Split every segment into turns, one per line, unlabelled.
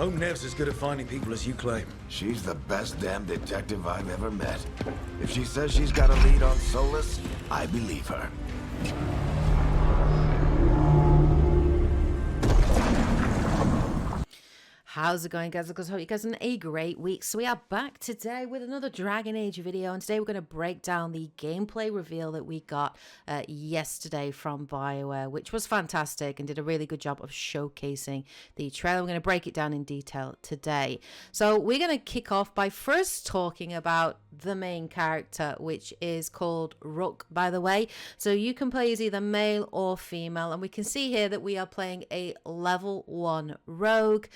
Hope Neve's as good at finding people as you claim.
She's the best damn detective I've ever met. If she says she's got a lead on Solas, I believe her.
How's it going, guys? I hope you guys are having a great week. So we are back today with another Dragon Age video, and today we're going to break down the gameplay reveal that we got yesterday from BioWare, which was fantastic and did a really good job of showcasing the trailer. We're going to break it down in detail today. So we're going to kick off by first talking about the main character, which is called Rook, by the way. So you can play as either male or female, and we can see here that we are playing a level 1 rogue.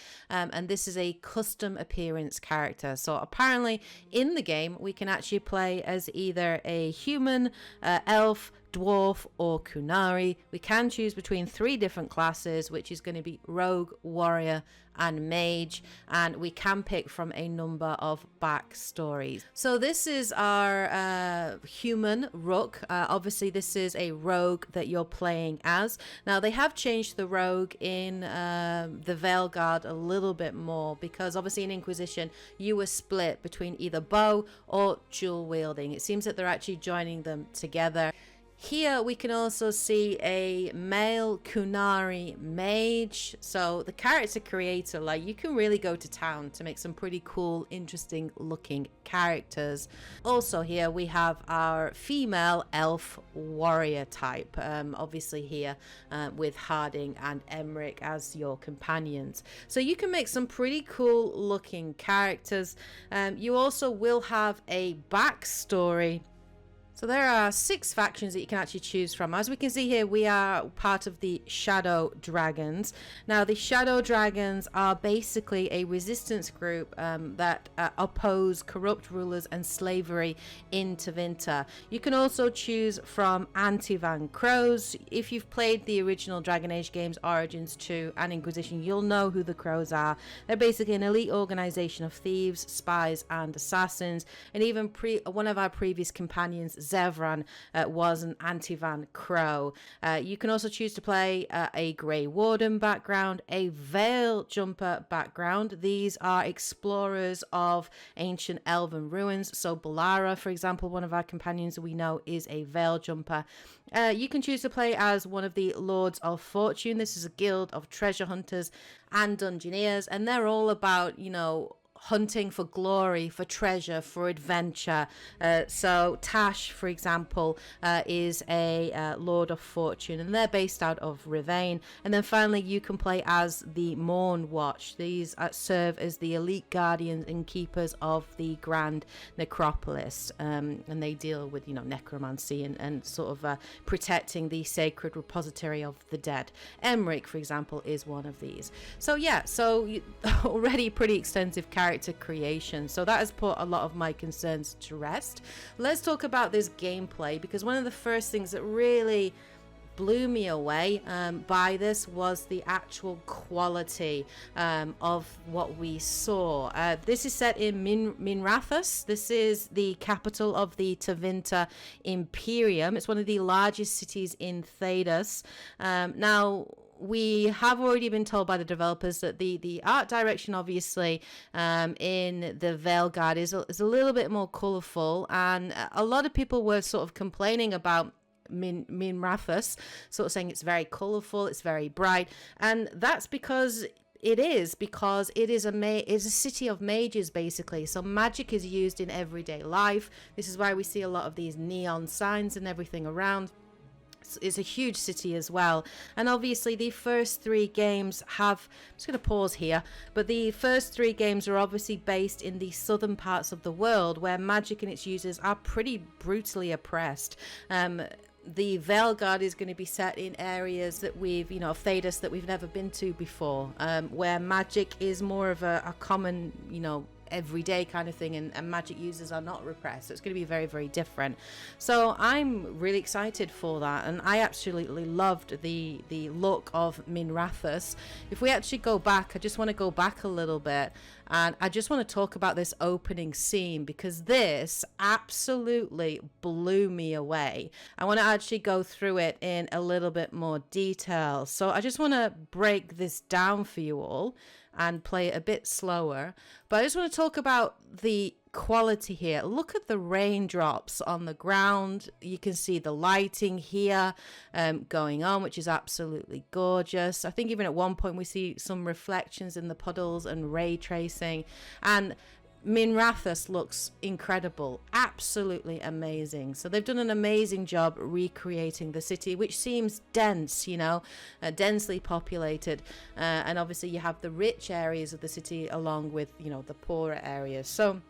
And this is a custom appearance character. So apparently in the game we can actually play as either a human, elf, dwarf or kunari. We can choose between 3 different classes, which is going to be rogue, warrior and mage, and we can pick from a number of backstories. So this is our human Rook. Obviously this is a rogue that you're playing as. Now they have changed the rogue in the Veilguard a little bit more, because obviously in Inquisition you were split between either bow or dual wielding. It seems that they're actually joining them together. Here we can also see a male Kunari mage. So the character creator, like, you can really go to town to make some pretty cool, interesting looking characters. Also here we have our female elf warrior type, obviously here with Harding and Emmerich as your companions. So you can make some pretty cool looking characters. You also will have a backstory. So there are 6 factions that you can actually choose from. As we can see here, we are part of the Shadow Dragons. Now, the Shadow Dragons are basically a resistance group that oppose corrupt rulers and slavery in Tevinter. You can also choose from Antivan Crows. If you've played the original Dragon Age games, Origins 2 and Inquisition, you'll know who the Crows are. They're basically an elite organization of thieves, spies and assassins. And even one of our previous companions, Zevran, was an Antivan Crow. You can also choose to play a Grey Warden background, a Veil Jumper background. These are explorers of ancient elven ruins. So Balara, for example, one of our companions we know is a Veil Jumper. You can choose to play as one of the Lords of Fortune. This is a guild of treasure hunters and dungeoneers, and they're all about, you know, hunting for glory, for treasure, for adventure. So Tash, for example, is a Lord of Fortune, and they're based out of Rivain. And then finally you can play as the Morn Watch. These serve as the elite guardians and keepers of the Grand Necropolis, and they deal with, you know, necromancy and sort of protecting the sacred repository of the dead. Emmerich, for example, is one of these. So yeah, so already pretty extensive character creation. So that has put a lot of my concerns to rest. Let's talk about this gameplay, because one of the first things that really blew me away by this was the actual quality of what we saw. This is set in Minrathous. This is the capital of the Tevinter Imperium. It's one of the largest cities in Thedas. Now, we have already been told by the developers that the art direction, obviously, in the Veilguard is a little bit more colourful, and a lot of people were sort of complaining about Minrathous, sort of saying it's very colourful, it's very bright, and that's because it is a city of mages, basically. So magic is used in everyday life. This is why we see a lot of these neon signs and everything around. It's a huge city as well, and obviously the first 3 games have, I'm just going to pause here, but the first 3 games are obviously based in the southern parts of the world, where magic and its users are pretty brutally oppressed. The Veilguard is going to be set in areas that we've, you know, Thedas that we've never been to before, where magic is more of a common, you know, everyday kind of thing, and magic users are not repressed. So it's going to be very, very different. So I'm really excited for that, and I absolutely loved the look of Minrathous. If we actually go back, I just want to go back a little bit, and I just want to talk about this opening scene, because this absolutely blew me away. I want to actually go through it in a little bit more detail. So I just want to break this down for you all. and play it a bit slower. But I just want to talk about the quality here. Look at the raindrops on the ground. You can see the lighting here going on, which is absolutely gorgeous. I think even at one point we see some reflections in the puddles and ray tracing, and Minrathous looks incredible, absolutely amazing. So they've done an amazing job recreating the city, which seems dense, you know, densely populated. And obviously you have the rich areas of the city along with, you know, the poorer areas. So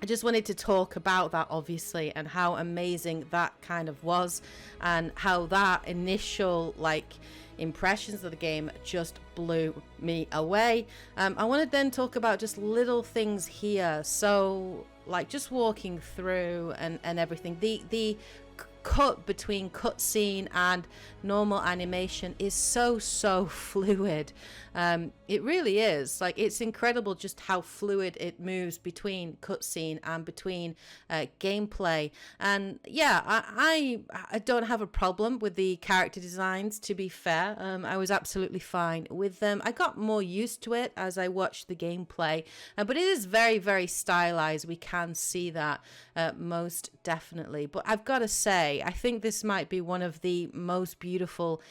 I just wanted to talk about that, obviously, and how amazing that kind of was, and how that initial, like, impressions of the game just blew me away. I want to then talk about just little things here. So, like, just walking through and everything. The cut between cutscene and normal animation is so fluid. It really is. Like, it's incredible just how fluid it moves between cutscene and between gameplay. And yeah, I don't have a problem with the character designs, to be fair. I was absolutely fine with them. I got more used to it as I watched the gameplay, but it is very stylized. We can see that most definitely. But I've got to say, I think this might be one of the most beautiful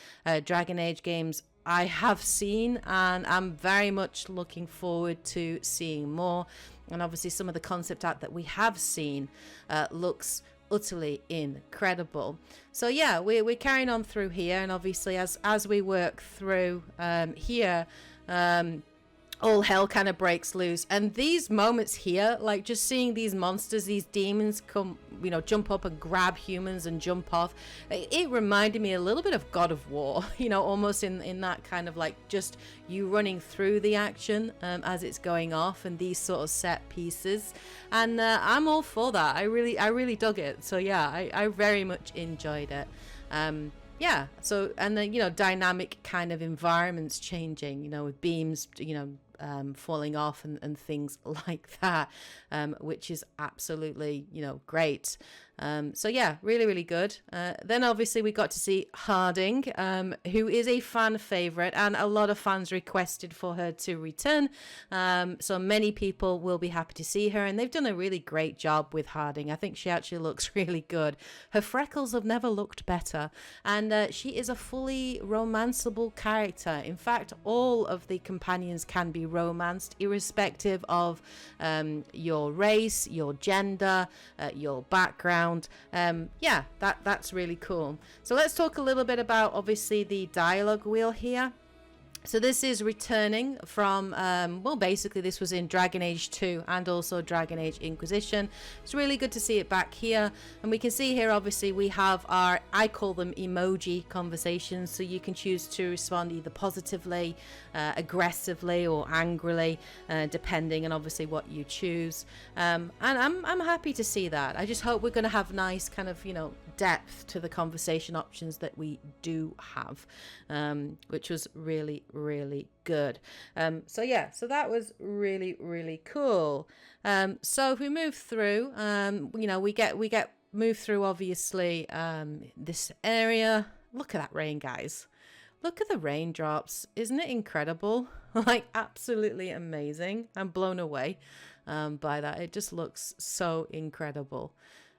Dragon Age games I have seen, and I'm very much looking forward to seeing more. And obviously some of the concept art that we have seen looks utterly incredible. So yeah, we're carrying on through here, and obviously as we work through here, all hell kind of breaks loose. And these moments here, like just seeing these monsters, these demons come, you know, jump up and grab humans and jump off, it reminded me a little bit of God of War, you know, almost in that kind of like just you running through the action as it's going off, and these sort of set pieces. And I'm all for that. I really dug it. So yeah, I very much enjoyed it. Yeah, so, and then, you know, dynamic kind of environments changing, you know, with beams, you know, falling off and things like that, which is absolutely, you know, great. So yeah, really good. Then obviously we got to see Harding, who is a fan favorite, and a lot of fans requested for her to return. So many people will be happy to see her, and they've done a really great job with Harding. I think she actually looks really good. Her freckles have never looked better, and she is a fully romanceable character. In fact, all of the companions can be romanced, irrespective of your race, your gender, your background. Yeah, that's really cool. So let's talk a little bit about obviously the dialogue wheel here. So this is returning from, well, basically this was in Dragon Age 2 and also Dragon Age Inquisition. It's really good to see it back here. And we can see here, obviously, we have our, I call them emoji conversations. So you can choose to respond either positively, aggressively, or angrily, depending on obviously what you choose. And I'm happy to see that. I just hope we're going to have nice kind of, you know, depth to the conversation options that we do have, which was really good. So yeah, so that was really cool. So if we move through, you know, we get move through obviously this area. Look at that rain, guys. Look at the raindrops. Isn't it incredible? Like, absolutely amazing. I'm blown away by that. It just looks so incredible.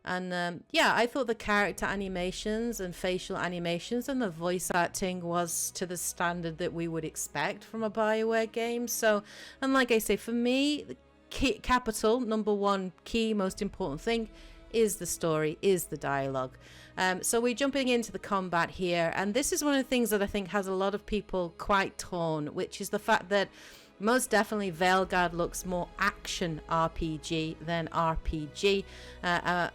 And yeah, I thought the character animations and facial animations and the voice acting was to the standard that we would expect from a BioWare game. So, and like I say, for me, the capital number one key most important thing is the story, is the dialogue. So we're jumping into the combat here, and this is one of the things that I think has a lot of people quite torn, which is the fact that most definitely Veilguard looks more action RPG than RPG.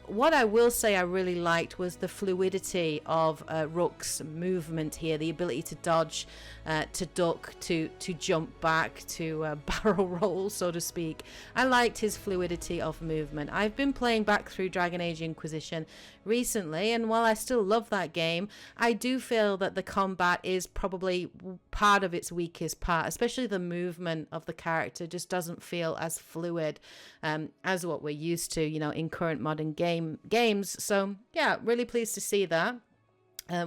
What I will say I really liked was the fluidity of Rook's movement here, the ability to dodge, to duck, to jump back, to barrel roll, so to speak. I liked his fluidity of movement. I've been playing back through Dragon Age Inquisition recently, and while I still love that game, I do feel that the combat is probably part of its weakest part, especially the movement of the character just doesn't feel as fluid as what we're used to, you know, in current modern games. So yeah, really pleased to see that.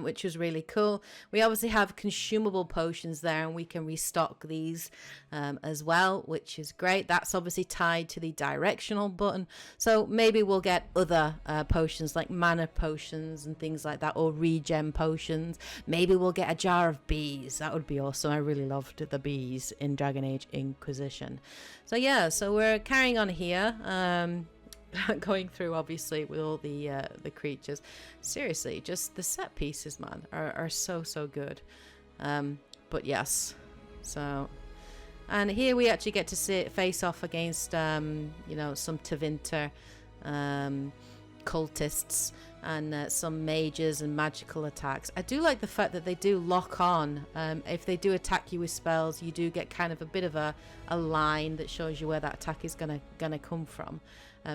which was really cool. We obviously have consumable potions there, and we can restock these as well, which is great. That's obviously tied to the directional button, so maybe we'll get other potions like mana potions and things like that, or regen potions. Maybe we'll get a jar of bees. That would be awesome. I really loved the bees in Dragon Age Inquisition. So yeah, so we're carrying on here. Going through obviously with all the creatures. Seriously, just the set pieces, man, are so good. But yes, so, and here we actually get to face off against you know, some Tevinter cultists and some mages and magical attacks. I do like the fact that they do lock on. If they do attack you with spells, you do get kind of a bit of a line that shows you where that attack is gonna come from.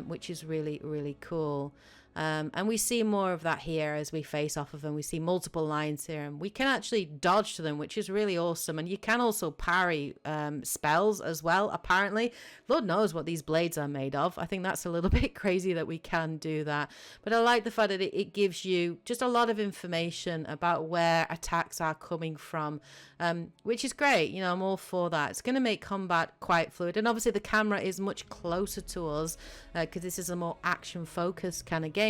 Which is really cool. And we see more of that here as we face off of them. We see multiple lines here, and we can actually dodge to them, which is really awesome. And you can also parry spells as well, apparently. Lord knows what these blades are made of. I think that's a little bit crazy that we can do that. But I like the fact that it gives you just a lot of information about where attacks are coming from, which is great. You know, I'm all for that. It's going to make combat quite fluid. And obviously the camera is much closer to us because this is a more action-focused kind of game.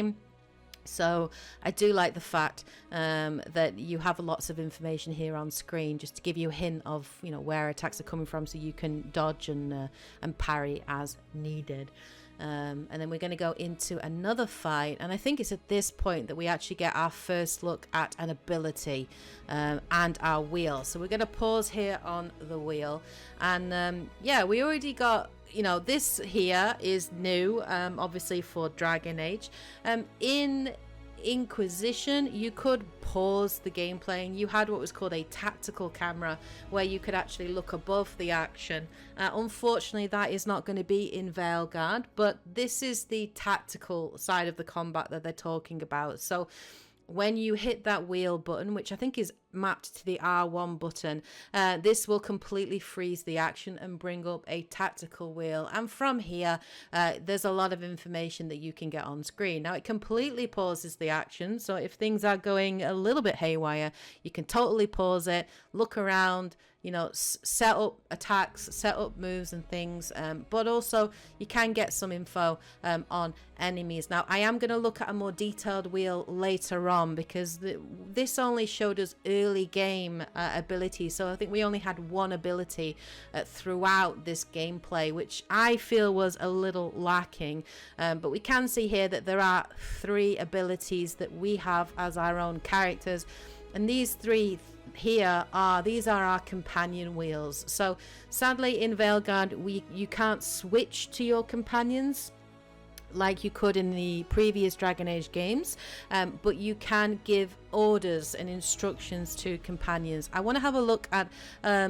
So I do like the fact that you have lots of information here on screen, just to give you a hint of, you know, where attacks are coming from, so you can dodge and parry as needed. And then we're going to go into another fight, and I think it's at this point that we actually get our first look at an ability and our wheel. So we're going to pause here on the wheel, and yeah, we already got, you know, this here is new, obviously for Dragon Age. In Inquisition, you could pause the gameplay, and you had what was called a tactical camera, where you could actually look above the action. Unfortunately, that is not going to be in Veilguard, but this is the tactical side of the combat that they're talking about. So when you hit that wheel button, which I think is mapped to the R1 button, this will completely freeze the action and bring up a tactical wheel. And from here, there's a lot of information that you can get on screen. Now, it completely pauses the action. So if things are going a little bit haywire, you can totally pause it, look around, you know, set up attacks, set up moves and things, but also you can get some info on enemies. Now, I am going to look at a more detailed wheel later on, because this only showed us early game abilities, so I think we only had one ability throughout this gameplay, which I feel was a little lacking, but we can see here that there are 3 abilities that we have as our own characters, and these 3 here are our companion wheels. So sadly in Veilguard you can't switch to your companions like you could in the previous Dragon Age games, but you can give orders and instructions to companions. I want to have a look at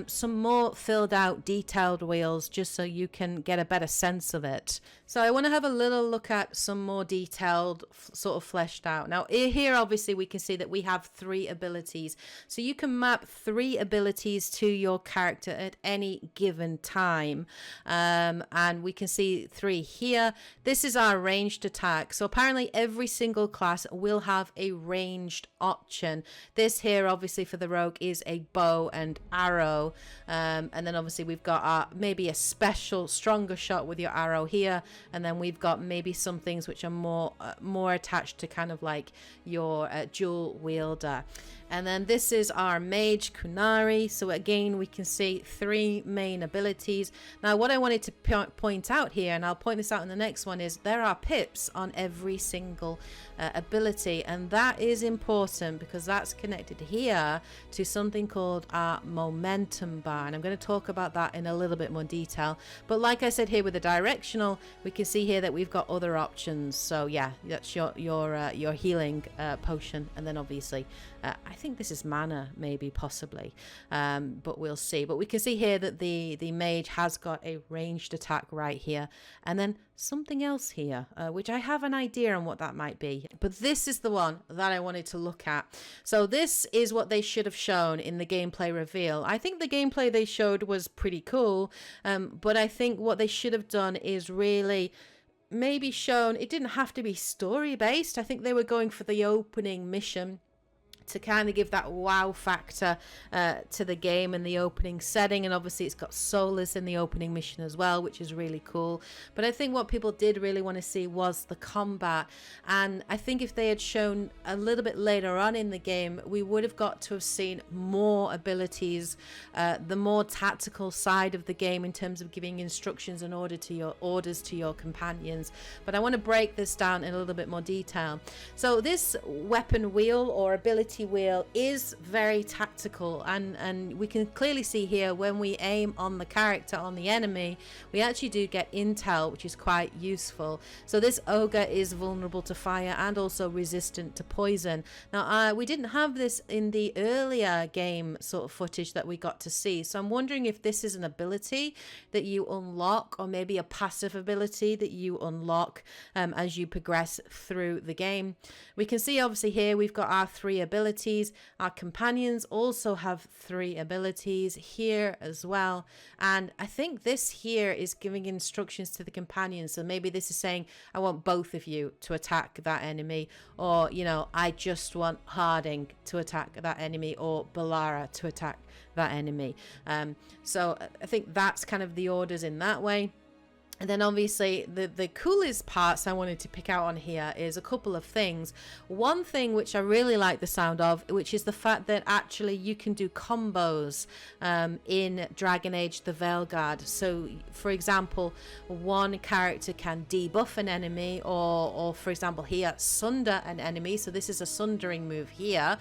some more filled out detailed wheels, just so you can get a better sense of it. So I want to have a little look at some more detailed, sort of fleshed out. Now here obviously we can see that we have 3 abilities, so you can map 3 abilities to your character at any given time, and we can see 3 here. This is our ranged attack. So apparently every single class will have a ranged option. This here obviously for the rogue is a bow and arrow, and then obviously we've got maybe a special stronger shot with your arrow here, and then we've got maybe some things which are more attached to kind of like your dual wielder. And then this is our mage Kunari. So again, we can see 3 main abilities. Now what I wanted to point out here, and I'll point this out in the next one, is there are pips on every single ability, and that is important because that's connected here to something called our momentum bar, and I'm going to talk about that in a little bit more detail. But like I said, here with the directional, we can see here that we've got other options. So yeah, that's your healing potion, and then obviously I think this is mana, maybe, possibly, but we'll see. But we can see here that the mage has got a ranged attack right here, and then something else here, which I have an idea on what that might be. But this is the one that I wanted to look at. So this is what they should have shown in the gameplay reveal. I think the gameplay they showed was pretty cool, but I think what they should have done is really maybe shown, it didn't have to be story based. I think they were going for the opening mission to kind of give that wow factor to the game and the opening setting. And obviously it's got Solas in the opening mission as well, which is really cool. But I think what people did really want to see was the combat, and I think if they had shown a little bit later on in the game, we would have got to have seen more abilities, the more tactical side of the game in terms of giving instructions and orders to your companions. But I want to break this down in a little bit more detail. So this weapon wheel or ability wheel is very tactical, and we can clearly see here when we aim on the character, on the enemy, we actually do get intel, which is quite useful. So this ogre is vulnerable to fire and also resistant to poison. Now we didn't have this in the earlier game sort of footage that we got to see, so I'm wondering if this is an ability that you unlock, or maybe a passive ability that you unlock as you progress through the game. We can see obviously here we've got our 3 abilities. Our companions also have 3 abilities here as well, and I think this here is giving instructions to the companions. So maybe this is saying, I want both of you to attack that enemy, or you know, I just want Harding to attack that enemy, or Balara to attack that enemy. So I think that's kind of the orders in that way. And then obviously the coolest parts I wanted to pick out on here is a couple of things. One thing which I really like the sound of, which is the fact that actually you can do combos in Dragon Age The Veilguard. So for example, one character can debuff an enemy, or for example here, sunder an enemy. So this is a sundering move here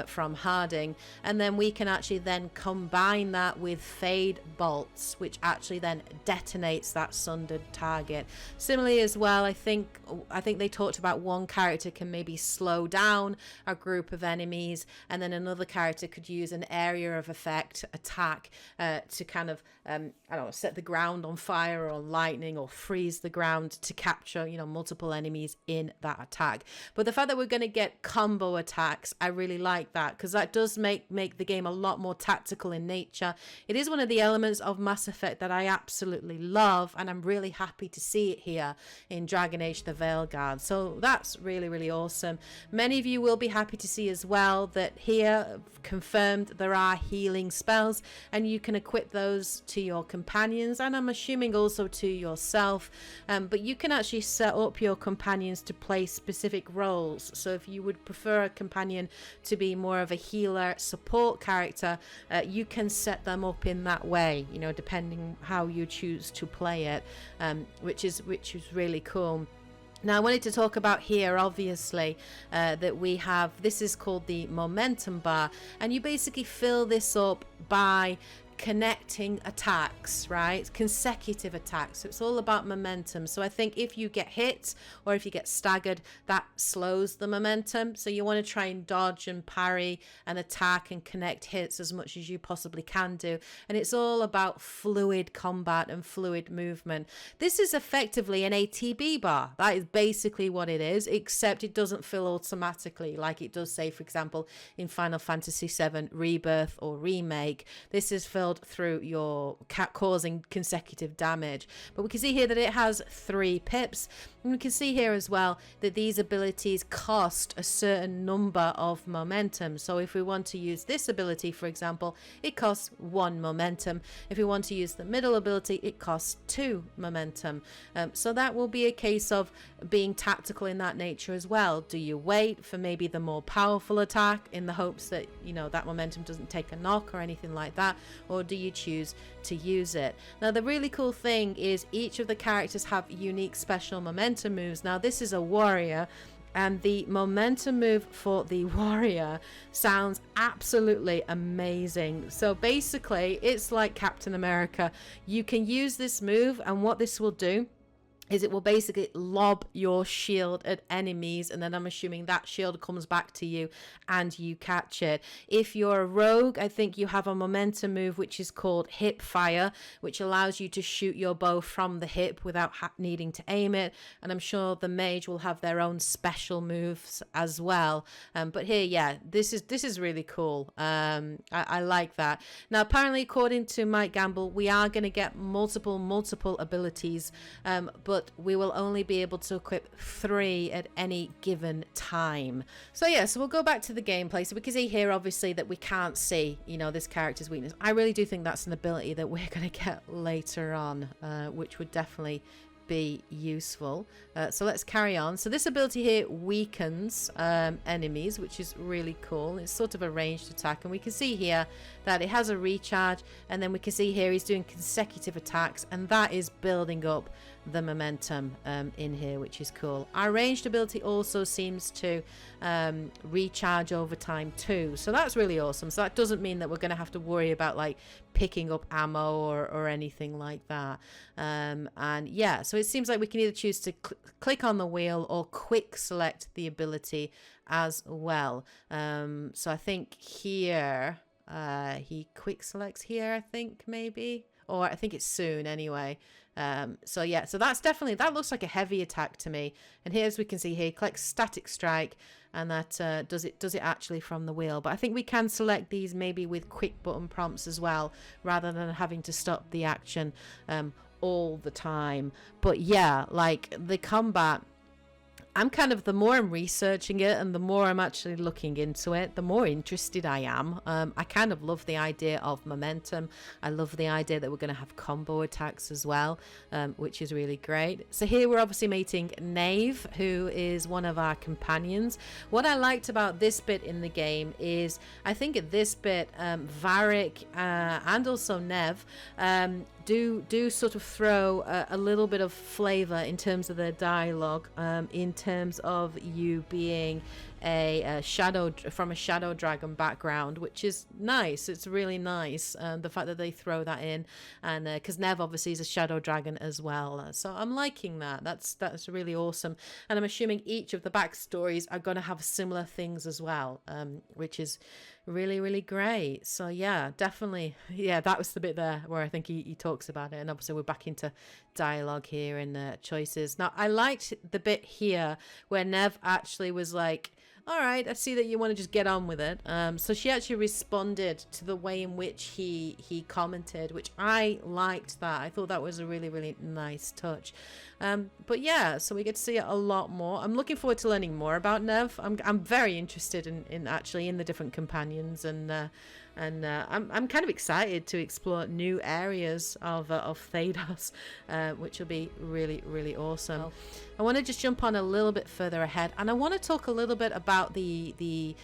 from Harding. And then we can actually then combine that with fade bolts, which actually then detonates that sundered target. Similarly as well, I think they talked about one character can maybe slow down a group of enemies, and then another character could use an area of effect attack to kind of I don't know, set the ground on fire or lightning, or freeze the ground to capture, you know, multiple enemies in that attack. But the fact that we're going to get combo attacks, I really like that, because that does make the game a lot more tactical in nature. It is one of the elements of Mass Effect that I absolutely love, and I'm really happy to see it here in Dragon Age The Veilguard. So that's really, really awesome. Many of you will be happy to see as well that here confirmed there are healing spells, and you can equip those to your companions, and I'm assuming also to yourself, but you can actually set up your companions to play specific roles. So if you would prefer a companion to be more of a healer support character, you can set them up in that way, you know, depending how you choose to play it, which is really cool. Now I wanted to talk about here, obviously, that we have, this is called the momentum bar, and you basically fill this up by connecting attacks, right? Consecutive attacks. So it's all about momentum. So I think if you get hit or if you get staggered, that slows the momentum. So you want to try and dodge and parry and attack and connect hits as much as you possibly can do. And it's all about fluid combat and fluid movement. This is effectively an ATB bar. That is basically what it is, except it doesn't fill automatically like it does, say, for example, in Final Fantasy VII Rebirth or Remake. This is filled through your causing consecutive damage. But we can see here that it has 3 pips, and we can see here as well that these abilities cost a certain number of momentum. So if we want to use this ability, for example, it costs 1 momentum. If we want to use the middle ability, it costs 2 momentum. So that will be a case of being tactical in that nature as well. Do you wait for maybe the more powerful attack in the hopes that, you know, that momentum doesn't take a knock or anything like that, or do you choose to use it? Now the really cool thing is each of the characters have unique special momentum moves. Now this is a warrior, and the momentum move for the warrior sounds absolutely amazing. So basically it's like Captain America. You can use this move, and what this will do is it will basically lob your shield at enemies, and then I'm assuming that shield comes back to you and you catch it. If you're a rogue, I think you have a momentum move which is called hip fire, which allows you to shoot your bow from the hip without needing to aim it, and I'm sure the mage will have their own special moves as well. But here, yeah, this is really cool. I like that. Now apparently, according to Mike Gamble, we are going to get multiple abilities, but but we will only be able to equip 3 at any given time. So yeah, so we'll go back to the gameplay. So we can see here obviously that we can't see, you know, this character's weakness. I really do think that's an ability that we're going to get later on, which would definitely be useful. So let's carry on. So this ability here weakens enemies, which is really cool. It's sort of a ranged attack, and we can see here that it has a recharge, and then we can see here he's doing consecutive attacks, and that is building up the momentum in here, which is cool. Our ranged ability also seems to recharge over time too, so that's really awesome. So that doesn't mean that we're going to have to worry about like picking up ammo or anything like that. And yeah, so it seems like we can either choose to click on the wheel or quick select the ability as well. So I think here he quick selects here, I think, maybe, or I think it's soon anyway. So yeah, so that's definitely, that looks like a heavy attack to me. And here, as we can see here, collects static strike, and that does it actually from the wheel. But I think we can select these maybe with quick button prompts as well, rather than having to stop the action all the time. But yeah, like the combat, I'm kind of, the more I'm researching it and the more I'm actually looking into it, the more interested I am. I kind of love the idea of momentum. I love the idea that we're going to have combo attacks as well, which is really great. So here we're obviously meeting Nave, who is one of our companions. What I liked about this bit in the game is, I think at this bit, Varric and also Neve do sort of throw a little bit of flavor in terms of their dialogue, in terms of you being a shadow from a shadow dragon background, which is nice. It's really nice, the fact that they throw that in, and because Neve obviously is a shadow dragon as well, so I'm liking that. That's really awesome, and I'm assuming each of the backstories are going to have similar things as well, which is really, really great. So yeah, definitely, yeah, that was the bit there where I think he talks about it, and obviously we're back into dialogue here and choices. Now I liked the bit here where Neve actually was like, all right, I see that you want to just get on with it. So she actually responded to the way in which he commented, which I liked that. I thought that was a really, really nice touch. But yeah, so we get to see it a lot more. I'm looking forward to learning more about Neve. I'm very interested in actually in the different companions, and I'm kind of excited to explore new areas of Thedos, which will be really, really awesome. Oh. I want to just jump on a little bit further ahead, and I want to talk a little bit about the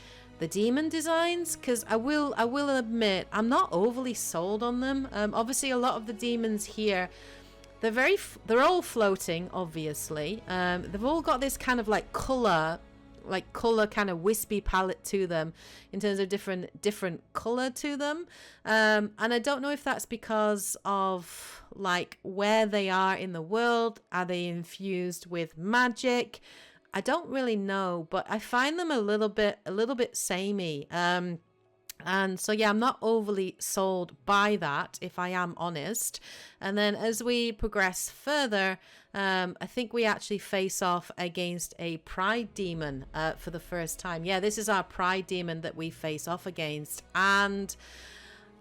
demon designs, because I will admit I'm not overly sold on them. Obviously, a lot of the demons here, they're all floating, obviously. They've all got this kind of like color kind of wispy palette to them, in terms of different color to them, and I don't know if that's because of like where they are in the world. Are they infused with magic? I don't really know, but I find them a little bit samey. And so yeah, I'm not overly sold by that, if I am honest. And then as we progress further, I think we actually face off against a pride demon for the first time. Yeah, this is our pride demon that we face off against. And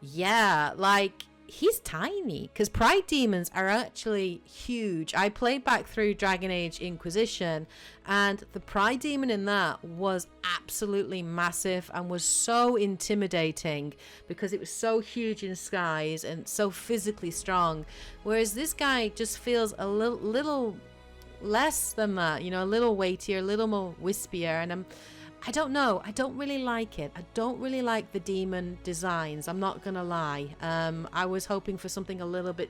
yeah, like, he's tiny, because pride demons are actually huge. I played back through Dragon Age Inquisition, and the pride demon in that was absolutely massive and was so intimidating because it was so huge in size and so physically strong, whereas this guy just feels a little less than that, you know, a little weightier, a little more wispier. And I don't know. I don't really like it. I don't really like the demon designs. I'm not gonna lie. I was hoping for something a little bit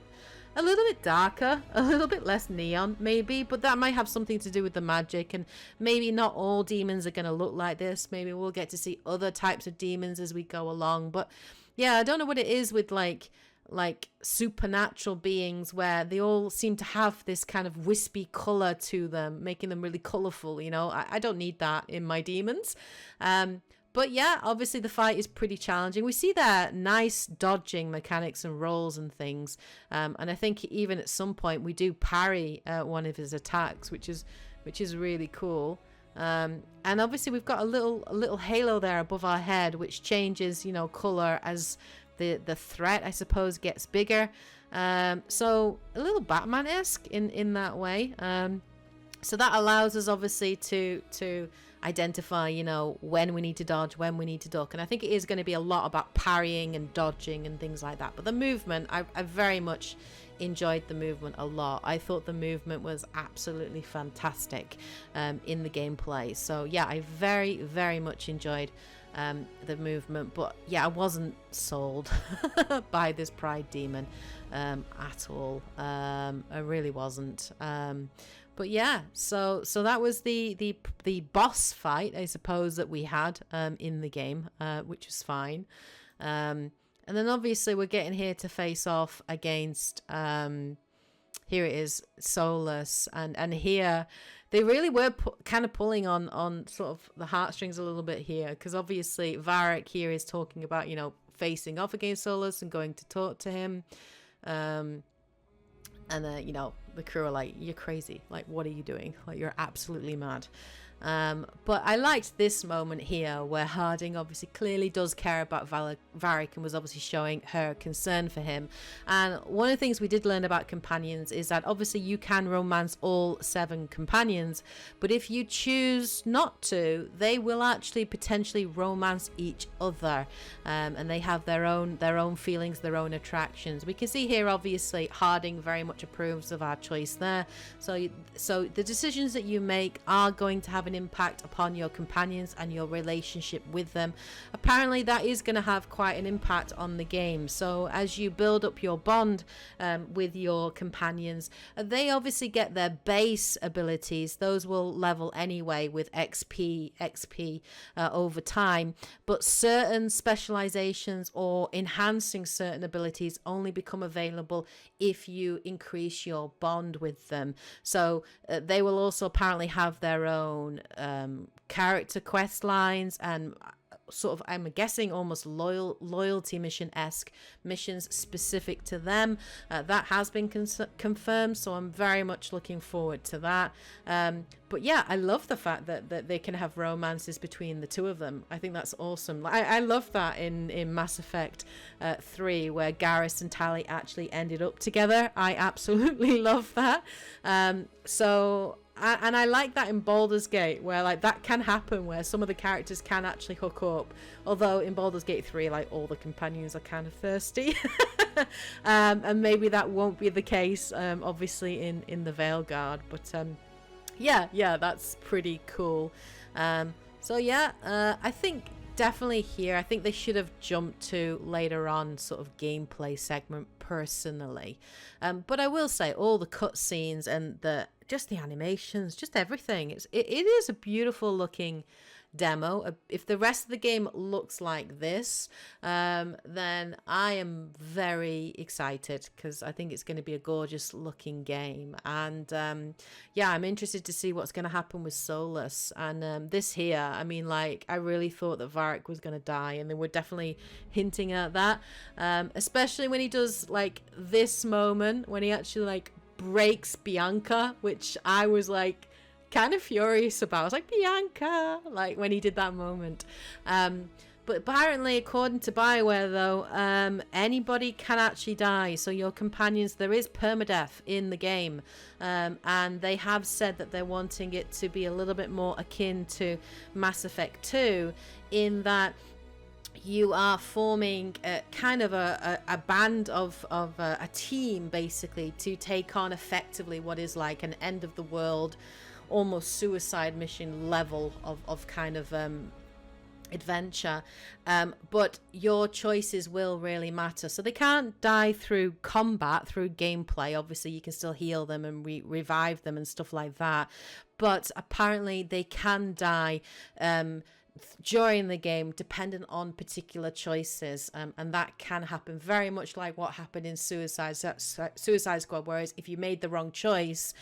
darker, a little bit less neon, maybe. But that might have something to do with the magic, and maybe not all demons are gonna look like this. Maybe we'll get to see other types of demons as we go along. But yeah, I don't know what it is with like supernatural beings where they all seem to have this kind of wispy color to them, making them really colorful, you know. I don't need that in my demons. But yeah, obviously the fight is pretty challenging. We see their nice dodging mechanics and rolls and things, and I think even at some point we do parry one of his attacks, which is really cool. And obviously we've got a little halo there above our head, which changes, you know, color as the threat, I suppose, gets bigger. So a little Batman-esque in that way. So that allows us obviously to identify, you know, when we need to dodge, when we need to duck. And I think it is going to be a lot about parrying and dodging and things like that. But the movement, I very much enjoyed the movement a lot. I thought the movement was absolutely fantastic in the gameplay. So yeah, I very, very much enjoyed the movement. But yeah, I wasn't sold by this pride demon at all. I really wasn't. But yeah, so that was the boss fight, I suppose, that we had in the game, which was fine. And then obviously we're getting here to face off against, here it is, Solas. And here they really were kind of pulling on sort of the heartstrings a little bit here, because obviously Varric here is talking about, you know, facing off against Solas and going to talk to him. And you know, the crew are like, you're crazy. Like, what are you doing? Like, you're absolutely mad. But I liked this moment here where Harding obviously clearly does care about Varric and was obviously showing her concern for him. And one of the things we did learn about companions is that obviously you can romance all 7 companions, but if you choose not to, they will actually potentially romance each other, and they have their own feelings, their own attractions. We can see here obviously Harding very much approves of our choice there. So the decisions that you make are going to have an impact upon your companions and your relationship with them. Apparently that is going to have quite an impact on the game. So as you build up your bond with your companions, they obviously get their base abilities. Those will level anyway with XP over time, but certain specializations or enhancing certain abilities only become available if you increase your bond with them. So they will also apparently have their own character quest lines and sort of, I'm guessing, almost loyalty mission-esque missions specific to them. That has been confirmed, so I'm very much looking forward to that. But yeah, I love the fact that they can have romances between the two of them. I think that's awesome. I love that in Mass Effect 3, where Garrus and Tali actually ended up together. I absolutely love that. And I like that in Baldur's Gate, where like that can happen, where some of the characters can actually hook up. Although in Baldur's Gate 3, like all the companions are kind of thirsty. And maybe that won't be the case, obviously in the Veilguard. But yeah, that's pretty cool. So yeah, I think definitely here, I think they should have jumped to later on sort of gameplay segment personally. But I will say all the cutscenes and just the animations, just everything. It is a beautiful looking demo. If the rest of the game looks like this, then I am very excited, because I think it's going to be a gorgeous looking game. And yeah, I'm interested to see what's going to happen with Solas. And this here, I mean, like, I really thought that Varric was going to die, and they were definitely hinting at that, especially when he does like this moment when he actually like breaks Bianca, which I was like kind of furious about. I was like, Bianca, like when he did that moment. But apparently, according to BioWare though, anybody can actually die. So your companions, there is permadeath in the game, and they have said that they're wanting it to be a little bit more akin to Mass Effect 2, in that you are forming kind of a band of a team, basically, to take on effectively what is like an end of the world, almost suicide mission level of kind of adventure. But your choices will really matter. So they can't die through combat, through gameplay. Obviously you can still heal them and revive them and stuff like that, but apparently they can die during the game, dependent on particular choices, and that can happen very much like what happened in Suicide Squad, whereas if you made the wrong choice,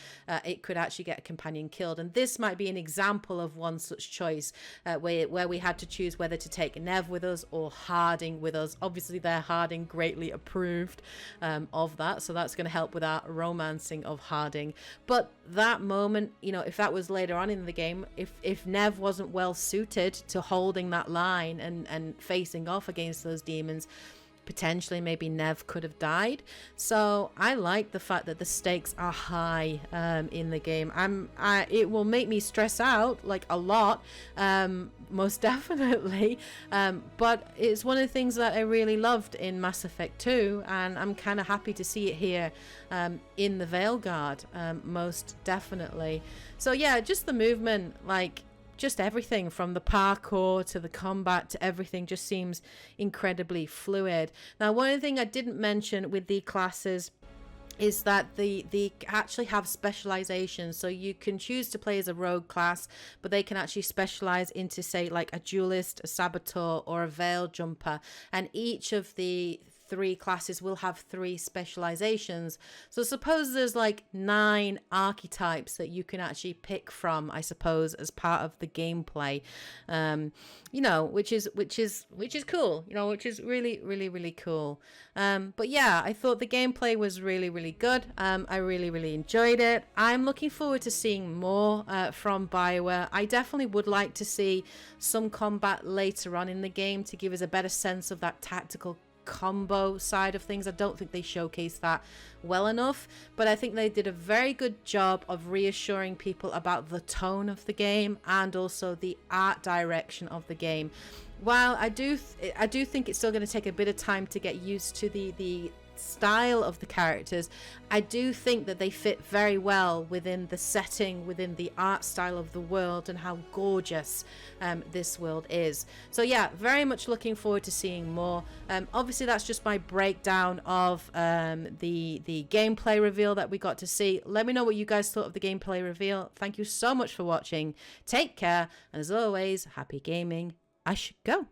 it could actually get a companion killed. And this might be an example of one such choice, where we had to choose whether to take Nave with us or Harding with us. Obviously there, Harding greatly approved of that, so that's going to help with our romancing of Harding. But that moment, you know, if that was later on in the game, if Neve wasn't well suited to holding that line and facing off against those demons, potentially maybe Neve could have died. So I like the fact that the stakes are high in the game. It will make me stress out like a lot, most definitely, but it's one of the things that I really loved in Mass Effect 2, and I'm kind of happy to see it here in the Veilguard, most definitely. So yeah, just the movement, like just everything from the parkour to the combat to everything just seems incredibly fluid. Now, one of the things I didn't mention with the classes is that they actually have specializations. So you can choose to play as a rogue class, but they can actually specialize into, say, like a duelist, a saboteur, or a veil jumper, and each of the 3 classes will have 3 specializations. So suppose there's like 9 archetypes that you can actually pick from, I suppose, as part of the gameplay, you know, which is cool, you know, which is really cool. But yeah, I thought the gameplay was really good. I really enjoyed it. I'm looking forward to seeing more from BioWare. I definitely would like to see some combat later on in the game to give us a better sense of that tactical combo side of things. I don't think they showcased that well enough, but I think they did a very good job of reassuring people about the tone of the game and also the art direction of the game. While I do think it's still going to take a bit of time to get used to the style of the characters, I do think that they fit very well within the setting, within the art style of the world, and how gorgeous this world is. So yeah, very much looking forward to seeing more. Obviously that's just my breakdown of the gameplay reveal that we got to see. Let me know what you guys thought of the gameplay reveal. Thank you so much for watching. Take care, and as always, happy gaming. I should go.